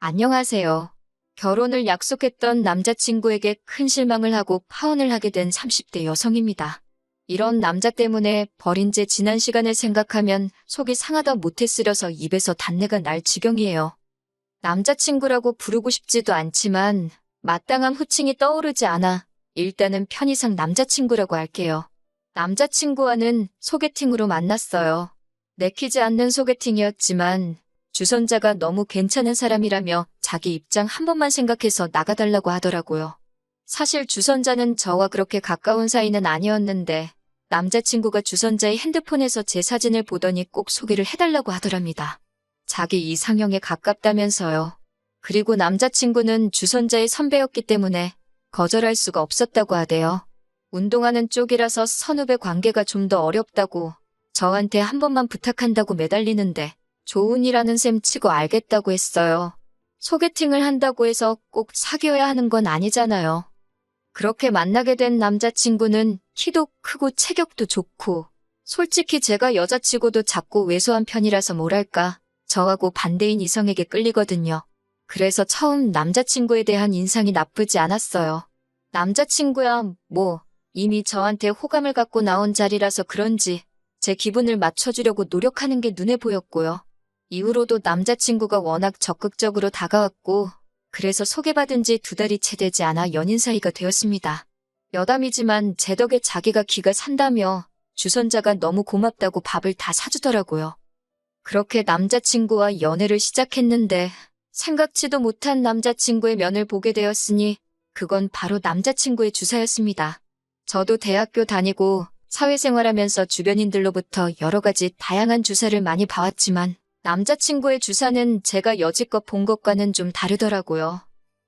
안녕하세요. 결혼을 약속했던 남자친구에게 큰 실망을 하고 파혼을 하게 된 30대 여성입니다. 이런 남자 때문에 버린 제 지난 시간을 생각하면 속이 상하다 못해 쓰려서 입에서 단내가 날 지경이에요. 남자친구라고 부르고 싶지도 않지만 마땅한 호칭이 떠오르지 않아 일단은 편의상 남자친구라고 할게요. 남자친구와는 소개팅으로 만났어요. 내키지 않는 소개팅이었지만 주선자가 너무 괜찮은 사람이라며 자기 입장 한 번만 생각해서 나가달라고 하더라고요. 사실 주선자는 저와 그렇게 가까운 사이는 아니었는데 남자친구가 주선자의 핸드폰에서 제 사진을 보더니 꼭 소개를 해달라고 하더랍니다. 자기 이상형에 가깝다면서요. 그리고 남자친구는 주선자의 선배였기 때문에 거절할 수가 없었다고 하대요. 운동하는 쪽이라서 선후배 관계가 좀 더 어렵다고 저한테 한 번만 부탁한다고 매달리는데 좋은 일 하는 셈 치고 알겠다고 했어요. 소개팅을 한다고 해서 꼭 사귀어야 하는 건 아니잖아요. 그렇게 만나게 된 남자친구는 키도 크고 체격도 좋고 솔직히 제가 여자치고도 작고 왜소한 편이라서 뭐랄까 저하고 반대인 이성에게 끌리거든요. 그래서 처음 남자친구에 대한 인상이 나쁘지 않았어요. 남자친구야 뭐 이미 저한테 호감을 갖고 나온 자리라서 그런지 제 기분을 맞춰주려고 노력하는 게 눈에 보였고요. 이후로도 남자친구가 워낙 적극적으로 다가왔고 그래서 소개받은 지 2달이 채 되지 않아 연인 사이가 되었습니다. 여담이지만 제 덕에 자기가 기가 산다며 주선자가 너무 고맙다고 밥을 다 사주더라고요. 그렇게 남자친구와 연애를 시작했는데 생각지도 못한 남자친구의 면을 보게 되었으니 그건 바로 남자친구의 주사였습니다. 저도 대학교 다니고 사회생활하면서 주변인들로부터 여러 가지 다양한 주사를 많이 봐왔지만 남자친구의 주사는 제가 여지껏 본 것과는 좀 다르더라고요.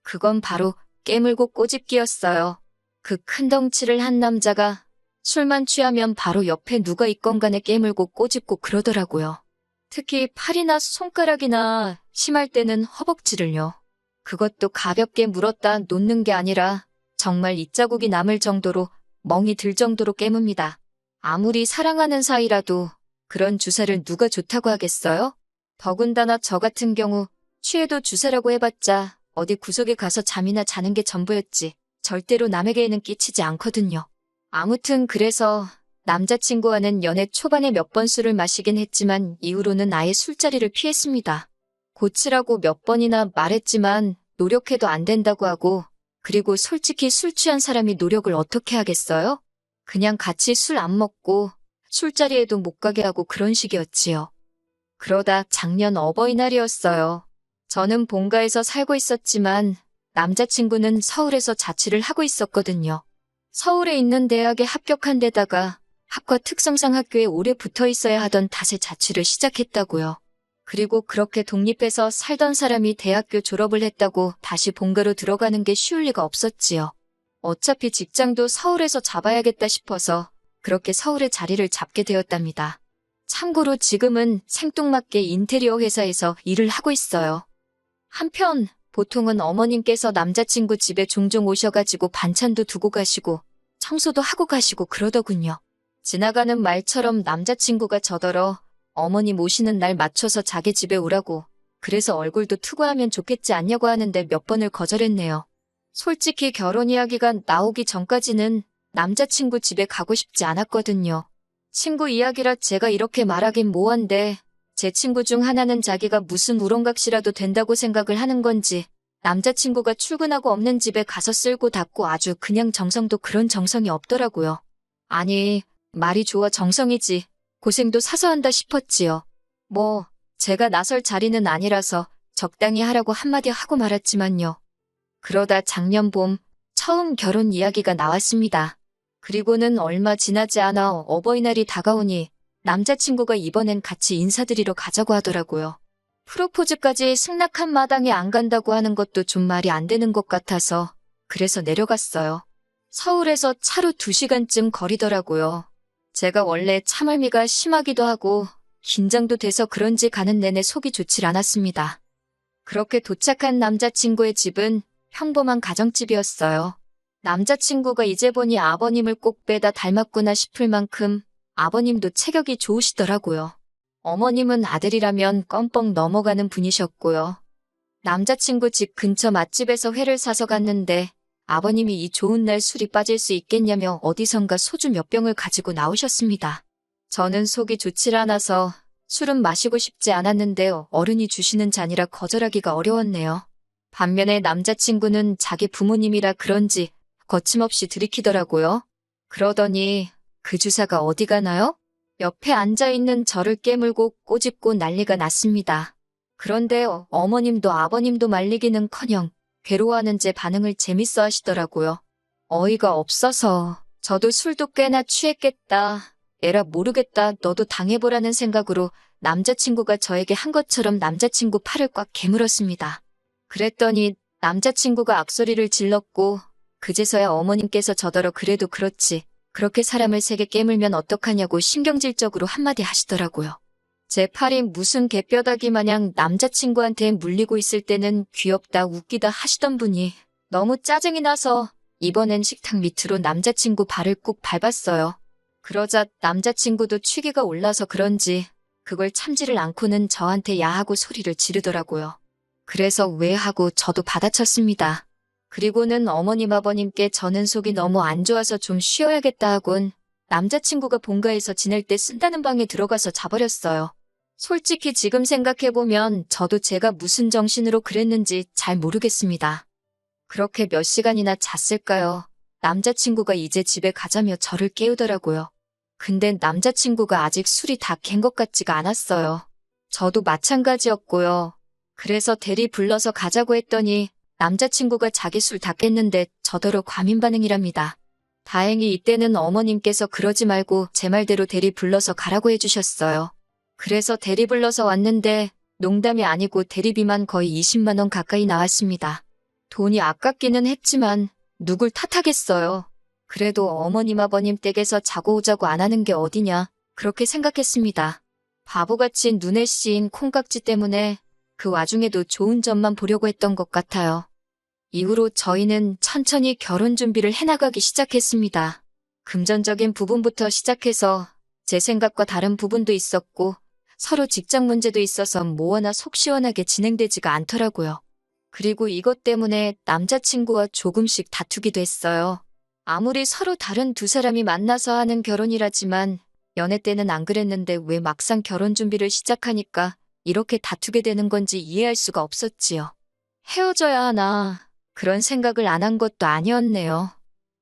그건 바로 깨물고 꼬집기였어요. 그 큰 덩치를 한 남자가 술만 취하면 바로 옆에 누가 있건 간에 깨물고 꼬집고 그러더라고요. 특히 팔이나 손가락이나 심할 때는 허벅지를요. 그것도 가볍게 물었다 놓는 게 아니라 정말 입자국이 남을 정도로 멍이 들 정도로 깨뭅니다. 아무리 사랑하는 사이라도 그런 주사를 누가 좋다고 하겠어요? 더군다나 저 같은 경우 취해도 주사라고 해봤자 어디 구석에 가서 잠이나 자는 게 전부였지 절대로 남에게는 끼치지 않거든요. 아무튼 그래서 남자친구와는 연애 초반에 몇 번 술을 마시긴 했지만 이후로는 아예 술자리를 피했습니다. 고치라고 몇 번이나 말했지만 노력해도 안 된다고 하고 그리고 솔직히 술 취한 사람이 노력을 어떻게 하겠어요? 그냥 같이 술 안 먹고 술자리에도 못 가게 하고 그런 식이었지요. 그러다 작년 어버이날이었어요. 저는 본가에서 살고 있었지만 남자친구는 서울에서 자취를 하고 있었거든요. 서울에 있는 대학에 합격한 데다가 학과 특성상 학교에 오래 붙어 있어야 하던 탓에 자취를 시작했다고요. 그리고 그렇게 독립해서 살던 사람이 대학교 졸업을 했다고 다시 본가로 들어가는 게 쉬울 리가 없었지요. 어차피 직장도 서울에서 잡아야겠다 싶어서 그렇게 서울에 자리를 잡게 되었답니다. 참고로 지금은 생뚱맞게 인테리어 회사에서 일을 하고 있어요. 한편 보통은 어머님께서 남자친구 집에 종종 오셔가지고 반찬도 두고 가시고 청소도 하고 가시고 그러더군요. 지나가는 말처럼 남자친구가 저더러 어머님 오시는 날 맞춰서 자기 집에 오라고 그래서 얼굴도 투구하면 좋겠지 않냐고 하는데 몇 번을 거절했네요. 솔직히 결혼 이야기가 나오기 전까지는 남자친구 집에 가고 싶지 않았거든요. 친구 이야기라 제가 이렇게 말하긴 뭐한데 제 친구 중 하나는 자기가 무슨 우렁각시라도 된다고 생각을 하는 건지 남자친구가 출근하고 없는 집에 가서 쓸고 닦고 아주 그냥 정성도 그런 정성이 없더라고요. 아니 말이 좋아 정성이지 고생도 사서 한다 싶었지요. 뭐 제가 나설 자리는 아니라서 적당히 하라고 한마디 하고 말았지만요. 그러다 작년 봄 처음 결혼 이야기가 나왔습니다. 그리고는 얼마 지나지 않아 어버이날이 다가오니 남자친구가 이번엔 같이 인사드리러 가자고 하더라고요. 프로포즈까지 승낙한 마당에 안 간다고 하는 것도 좀 말이 안 되는 것 같아서 그래서 내려갔어요. 서울에서 차로 2시간쯤 거리더라고요. 제가 원래 참을미가 심하기도 하고 긴장도 돼서 그런지 가는 내내 속이 좋질 않았습니다. 그렇게 도착한 남자친구의 집은 평범한 가정집이었어요. 남자친구가 이제 보니 아버님을 꼭 빼다 닮았구나 싶을 만큼 아버님도 체격이 좋으시더라고요. 어머님은 아들이라면 껌뻑 넘어가는 분이셨고요. 남자친구 집 근처 맛집에서 회를 사서 갔는데 아버님이 이 좋은 날 술이 빠질 수 있겠냐며 어디선가 소주 몇 병을 가지고 나오셨습니다. 저는 속이 좋질 않아서 술은 마시고 싶지 않았는데 어른이 주시는 잔이라 거절하기가 어려웠네요. 반면에 남자친구는 자기 부모님이라 그런지 거침없이 들이키더라고요. 그러더니 그 주사가 어디 가나요? 옆에 앉아있는 저를 깨물고 꼬집고 난리가 났습니다. 그런데 어머님도 아버님도 말리기는커녕 괴로워하는 제 반응을 재밌어 하시더라고요. 어이가 없어서 저도 술도 꽤나 취했겠다. 에라 모르겠다. 너도 당해보라는 생각으로 남자친구가 저에게 한 것처럼 남자친구 팔을 꽉 깨물었습니다. 그랬더니 남자친구가 악소리를 질렀고 그제서야 어머님께서 저더러 그래도 그렇지. 그렇게 사람을 세게 깨물면 어떡하냐고 신경질적으로 한마디 하시더라고요. 제 팔이 무슨 개뼈다귀 마냥 남자친구한테 물리고 있을 때는 귀엽다 웃기다 하시던 분이 너무 짜증이 나서 이번엔 식탁 밑으로 남자친구 발을 꾹 밟았어요. 그러자 남자친구도 취기가 올라서 그런지 그걸 참지를 않고는 저한테 야하고 소리를 지르더라고요. 그래서 왜 하고 저도 받아쳤습니다. 그리고는 어머님 아버님께 저는 속이 너무 안 좋아서 좀 쉬어야겠다 하곤 남자친구가 본가에서 지낼 때 쓴다는 방에 들어가서 자버렸어요. 솔직히 지금 생각해보면 저도 제가 무슨 정신으로 그랬는지 잘 모르겠습니다. 그렇게 몇 시간이나 잤을까요? 남자친구가 이제 집에 가자며 저를 깨우더라고요. 근데 남자친구가 아직 술이 다 깬 것 같지가 않았어요. 저도 마찬가지였고요. 그래서 대리 불러서 가자고 했더니 남자친구가 자기 술 다 깼는데 저더러 과민 반응이랍니다. 다행히 이때는 어머님께서 그러지 말고 제 말대로 대리 불러서 가라고 해주셨어요. 그래서 대리 불러서 왔는데 농담이 아니고 대리비만 거의 20만 원 가까이 나왔습니다. 돈이 아깝기는 했지만 누굴 탓하겠어요. 그래도 어머님 아버님 댁에서 자고 오자고 안 하는 게 어디냐 그렇게 생각했습니다. 바보같이 눈에 씌인 콩깍지 때문에 그 와중에도 좋은 점만 보려고 했던 것 같아요. 이후로 저희는 천천히 결혼 준비를 해나가기 시작했습니다. 금전적인 부분부터 시작해서 제 생각과 다른 부분도 있었고 서로 직장 문제도 있어서 뭐하나 속 시원하게 진행되지가 않더라고요. 그리고 이것 때문에 남자친구와 조금씩 다투기도 했어요. 아무리 서로 다른 두 사람이 만나서 하는 결혼이라지만 연애 때는 안 그랬는데 왜 막상 결혼 준비를 시작하니까 이렇게 다투게 되는 건지 이해할 수가 없었지요. 헤어져야 하나 그런 생각을 안 한 것도 아니었네요.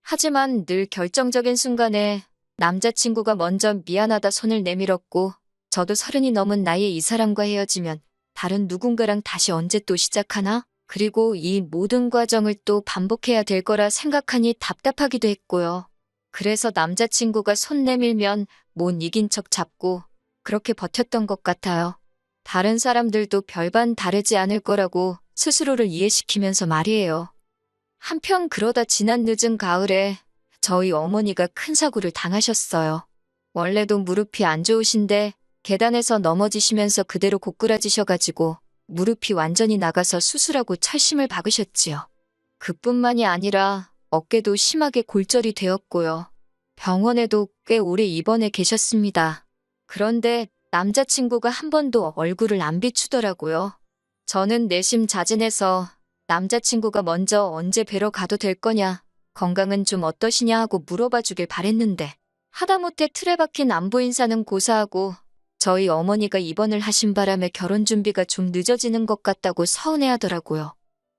하지만 늘 결정적인 순간에 남자친구가 먼저 미안하다 손을 내밀었고 저도 30이 넘은 나이에 이 사람과 헤어지면 다른 누군가랑 다시 언제 또 시작하나? 그리고 이 모든 과정을 또 반복해야 될 거라 생각하니 답답하기도 했고요. 그래서 남자친구가 손 내밀면 못 이긴 척 잡고 그렇게 버텼던 것 같아요. 다른 사람들도 별반 다르지 않을 거라고 스스로를 이해시키면서 말이에요. 한편 그러다 지난 늦은 가을에 저희 어머니가 큰 사고를 당하셨어요. 원래도 무릎이 안 좋으신데 계단에서 넘어지시면서 그대로 고꾸라지셔가지고 무릎이 완전히 나가서 수술하고 철심을 박으셨지요. 그뿐만이 아니라 어깨도 심하게 골절이 되었고요. 병원에도 꽤 오래 입원해 계셨습니다. 그런데 남자친구가 한 번도 얼굴을 안 비추더라고요. 저는 내심자진해서 남자친구가 먼저 언제 뵈러 가도 될 거냐, 건강은 좀 어떠시냐 하고 물어봐 주길 바랬는데 하다못해 틀에 박힌 안부 인사는 고사하고 저희 어머니가 입원을 하신 바람에 결혼 준비가 좀 늦어지는 것 같다고 서운해하더라고요.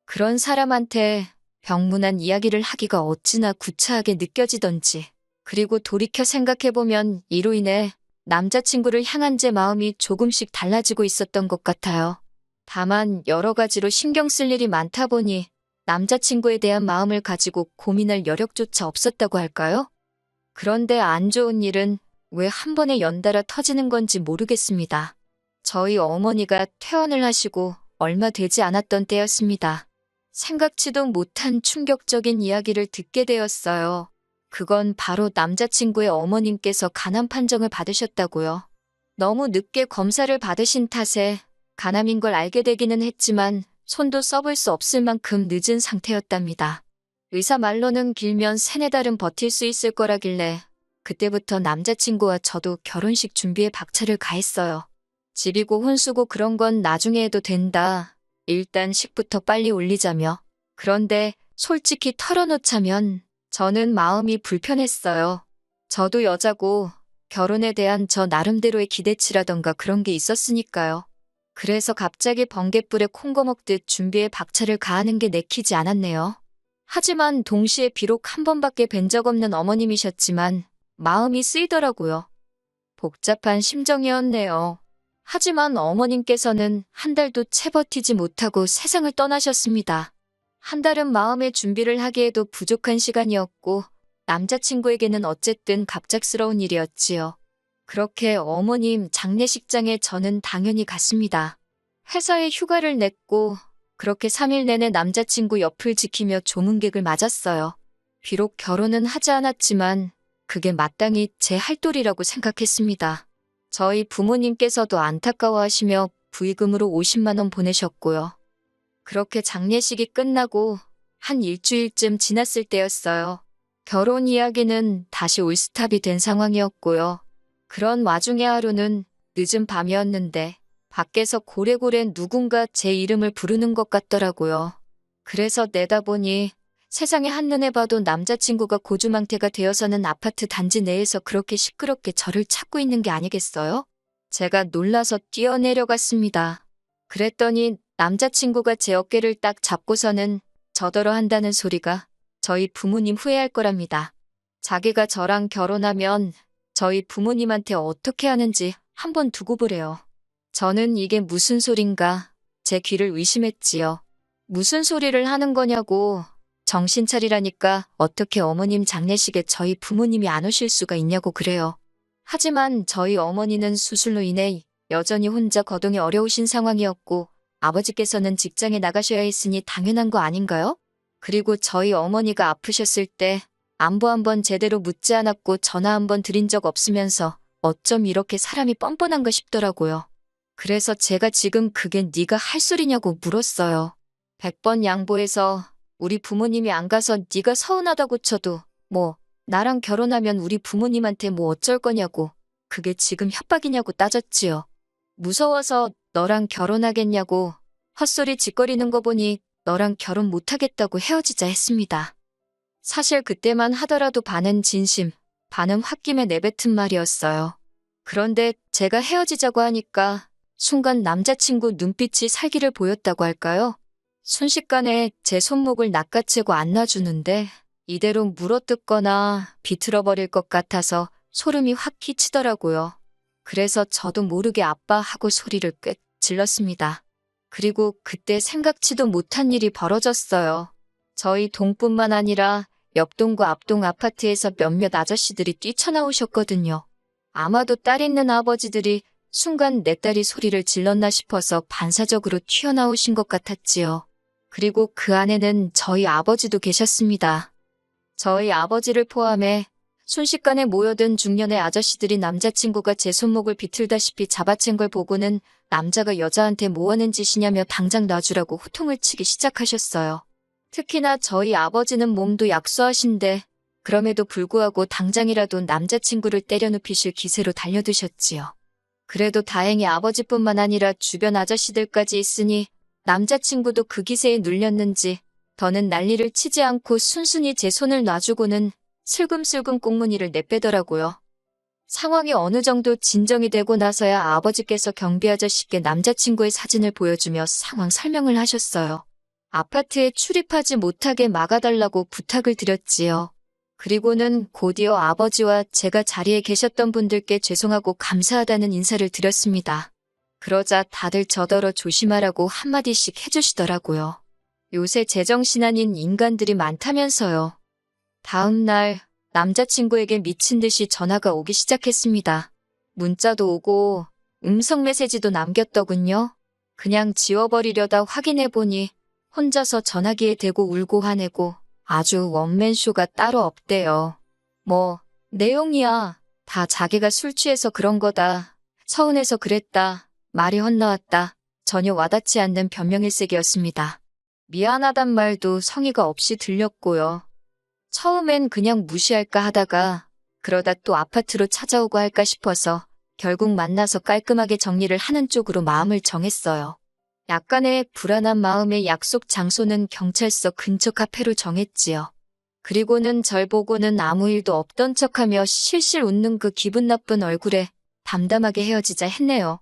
그런 사람한테 병문안 이야기를 하기가 어찌나 구차하게 느껴지던지. 그리고 돌이켜 생각해보면 이로 인해 남자친구를 향한 제 마음이 조금씩 달라지고 있었던 것 같아요. 다만 여러 가지로 신경 쓸 일이 많다 보니 남자친구에 대한 마음을 가지고 고민할 여력조차 없었다고 할까요? 그런데 안 좋은 일은 왜 한 번에 연달아 터지는 건지 모르겠습니다. 저희 어머니가 퇴원을 하시고 얼마 되지 않았던 때였습니다. 생각지도 못한 충격적인 이야기를 듣게 되었어요. 그건 바로 남자친구의 어머님께서 간암 판정을 받으셨다고요. 너무 늦게 검사를 받으신 탓에 간암인 걸 알게 되기는 했지만 손도 써볼 수 없을 만큼 늦은 상태였답니다. 의사 말로는 길면 3-4달은 버틸 수 있을 거라길래 그때부터 남자친구와 저도 결혼식 준비에 박차를 가했어요. 집이고 혼수고 그런 건 나중에 해도 된다. 일단 식부터 빨리 올리자며. 그런데 솔직히 털어놓자면 저는 마음이 불편했어요. 저도 여자고 결혼에 대한 저 나름대로의 기대치라던가 그런 게 있었으니까요. 그래서 갑자기 번갯불에 콩거 먹듯 준비에 박차를 가하는 게 내키지 않았네요. 하지만 동시에 비록 한 번밖에 뵌 적 없는 어머님이셨지만 마음이 쓰이더라고요. 복잡한 심정이었네요. 하지만 어머님께서는 한 달도 채 버티지 못하고 세상을 떠나셨습니다. 한 달은 마음의 준비를 하기에도 부족한 시간이었고 남자친구에게는 어쨌든 갑작스러운 일이었지요. 그렇게 어머님 장례식장에 저는 당연히 갔습니다. 회사에 휴가를 냈고 그렇게 3일 내내 남자친구 옆을 지키며 조문객을 맞았어요. 비록 결혼은 하지 않았지만 그게 마땅히 제 할 도리라고 생각했습니다. 저희 부모님께서도 안타까워하시며 부의금으로 50만 원 보내셨고요. 그렇게 장례식이 끝나고 한 일주일쯤 지났을 때였어요. 결혼 이야기는 다시 올스탑이 된 상황이었고요. 그런 와중에 하루는 늦은 밤이었는데 밖에서 고래고래 누군가 제 이름을 부르는 것 같더라고요. 그래서 내다보니 세상에 한눈에 봐도 남자친구가 고주망태가 되어서는 아파트 단지 내에서 그렇게 시끄럽게 저를 찾고 있는 게 아니겠어요? 제가 놀라서 뛰어내려갔습니다. 그랬더니 남자친구가 제 어깨를 딱 잡고서는 저더러 한다는 소리가 저희 부모님 후회할 거랍니다. 자기가 저랑 결혼하면 저희 부모님한테 어떻게 하는지 한번 두고 보래요. 저는 이게 무슨 소린가 제 귀를 의심했지요. 무슨 소리를 하는 거냐고 정신 차리라니까 어떻게 어머님 장례식에 저희 부모님이 안 오실 수가 있냐고 그래요. 하지만 저희 어머니는 수술로 인해 여전히 혼자 거동이 어려우신 상황이었고 아버지께서는 직장에 나가셔야 했으니 당연한 거 아닌가요? 그리고 저희 어머니가 아프셨을 때 안부 한번 제대로 묻지 않았고 전화 한번 드린 적 없으면서 어쩜 이렇게 사람이 뻔뻔한가 싶더라고요. 그래서 제가 지금 그게 네가 할 소리냐고 물었어요. 100번 양보해서 우리 부모님이 안 가서 네가 서운하다고 쳐도 뭐 나랑 결혼하면 우리 부모님한테 뭐 어쩔 거냐고 그게 지금 협박이냐고 따졌지요. 무서워서 너랑 결혼하겠냐고 헛소리 짓거리는 거 보니 너랑 결혼 못하겠다고 헤어지자 했습니다. 사실 그때만 하더라도 반은 진심, 반은 홧김에 내뱉은 말이었어요. 그런데 제가 헤어지자고 하니까 순간 남자친구 눈빛이 살기를 보였다고 할까요? 순식간에 제 손목을 낚아채고 안 놔주는데 이대로 물어뜯거나 비틀어버릴 것 같아서 소름이 확 끼치더라고요. 그래서 저도 모르게 아빠 하고 소리를 꽤 질렀습니다. 그리고 그때 생각지도 못한 일이 벌어졌어요. 저희 동뿐만 아니라 옆동과 앞동 아파트에서 몇몇 아저씨들이 뛰쳐나오셨거든요. 아마도 딸 있는 아버지들이 순간 내 딸이 소리를 질렀나 싶어서 반사적으로 튀어나오신 것 같았지요. 그리고 그 안에는 저희 아버지도 계셨습니다. 저희 아버지를 포함해 순식간에 모여든 중년의 아저씨들이 남자친구가 제 손목을 비틀다시피 잡아챈 걸 보고는 남자가 여자한테 뭐 하는 짓이냐며 당장 놔주라고 호통을 치기 시작하셨어요. 특히나 저희 아버지는 몸도 약소하신데 그럼에도 불구하고 당장이라도 남자친구를 때려눕히실 기세로 달려드셨지요. 그래도 다행히 아버지뿐만 아니라 주변 아저씨들까지 있으니 남자친구도 그 기세에 눌렸는지 더는 난리를 치지 않고 순순히 제 손을 놔주고는 슬금슬금 꽁무니를 내빼더라고요. 상황이 어느 정도 진정이 되고 나서야 아버지께서 경비 아저씨께 남자친구의 사진을 보여주며 상황 설명을 하셨어요. 아파트에 출입하지 못하게 막아달라고 부탁을 드렸지요. 그리고는 곧이어 아버지와 제가 자리에 계셨던 분들께 죄송하고 감사하다는 인사를 드렸습니다. 그러자 다들 저더러 조심하라고 한마디씩 해주시더라고요. 요새 제정신 아닌 인간들이 많다면서요. 다음 날 남자친구에게 미친 듯이 전화가 오기 시작했습니다. 문자도 오고 음성 메시지도 남겼더군요. 그냥 지워버리려다 확인해보니 혼자서 전화기에 대고 울고 화내고 아주 원맨쇼가 따로 없대요. 뭐 내용이야 다 자기가 술 취해서 그런 거다. 서운해서 그랬다. 말이 헛나왔다. 전혀 와닿지 않는 변명일색이었습니다. 미안하단 말도 성의가 없이 들렸고요. 처음엔 그냥 무시할까 하다가 그러다 또 아파트로 찾아오고 할까 싶어서 결국 만나서 깔끔하게 정리를 하는 쪽으로 마음을 정했어요. 약간의 불안한 마음에 약속 장소는 경찰서 근처 카페로 정했지요. 그리고는 절 보고는 아무 일도 없던 척하며 실실 웃는 그 기분 나쁜 얼굴에 담담하게 헤어지자 했네요.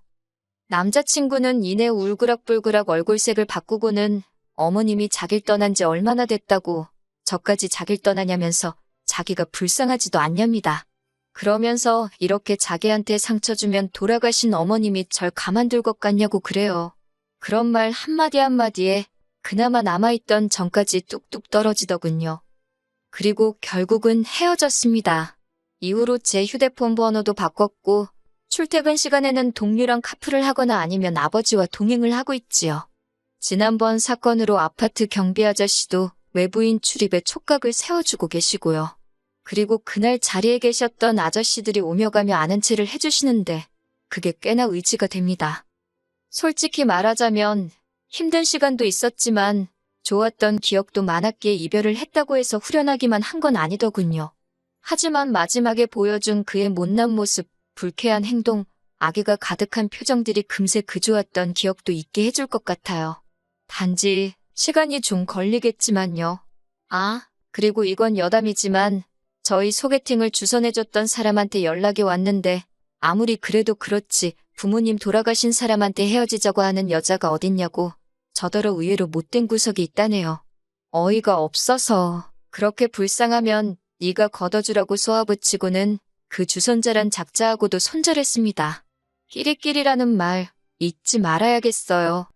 남자친구는 이내 울그락불그락 얼굴색을 바꾸고는 어머님이 자길 떠난 지 얼마나 됐다고 저까지 자길 떠나냐면서 자기가 불쌍하지도 않냐입니다. 그러면서 이렇게 자기한테 상처 주면 돌아가신 어머님이 절 가만둘 것 같냐고 그래요. 그런 말 한마디 한마디에 그나마 남아있던 정까지 뚝뚝 떨어지더군요. 그리고 결국은 헤어졌습니다. 이후로 제 휴대폰 번호도 바꿨고 출퇴근 시간에는 동료랑 카풀을 하거나 아니면 아버지와 동행을 하고 있지요. 지난번 사건으로 아파트 경비 아저씨도 외부인 출입에 촉각을 세워주고 계시고요. 그리고 그날 자리에 계셨던 아저씨들이 오며 가며 아는 체를 해주시는데 그게 꽤나 의지가 됩니다. 솔직히 말하자면 힘든 시간도 있었지만 좋았던 기억도 많았기에 이별을 했다고 해서 후련하기만 한 건 아니더군요. 하지만 마지막에 보여준 그의 못난 모습, 불쾌한 행동, 악의가 가득한 표정들이 금세 그 좋았던 기억도 잊게 해줄 것 같아요. 단지 시간이 좀 걸리겠지만요. 아, 그리고 이건 여담이지만 저희 소개팅을 주선해줬던 사람한테 연락이 왔는데 아무리 그래도 그렇지 부모님 돌아가신 사람한테 헤어지자고 하는 여자가 어딨냐고 저더러 의외로 못된 구석이 있다네요. 어이가 없어서 그렇게 불쌍하면 네가 걷어주라고 쏘아붙이고는 그 주선자란 작자하고도 손절했습니다. 끼리끼리라는 말 잊지 말아야겠어요.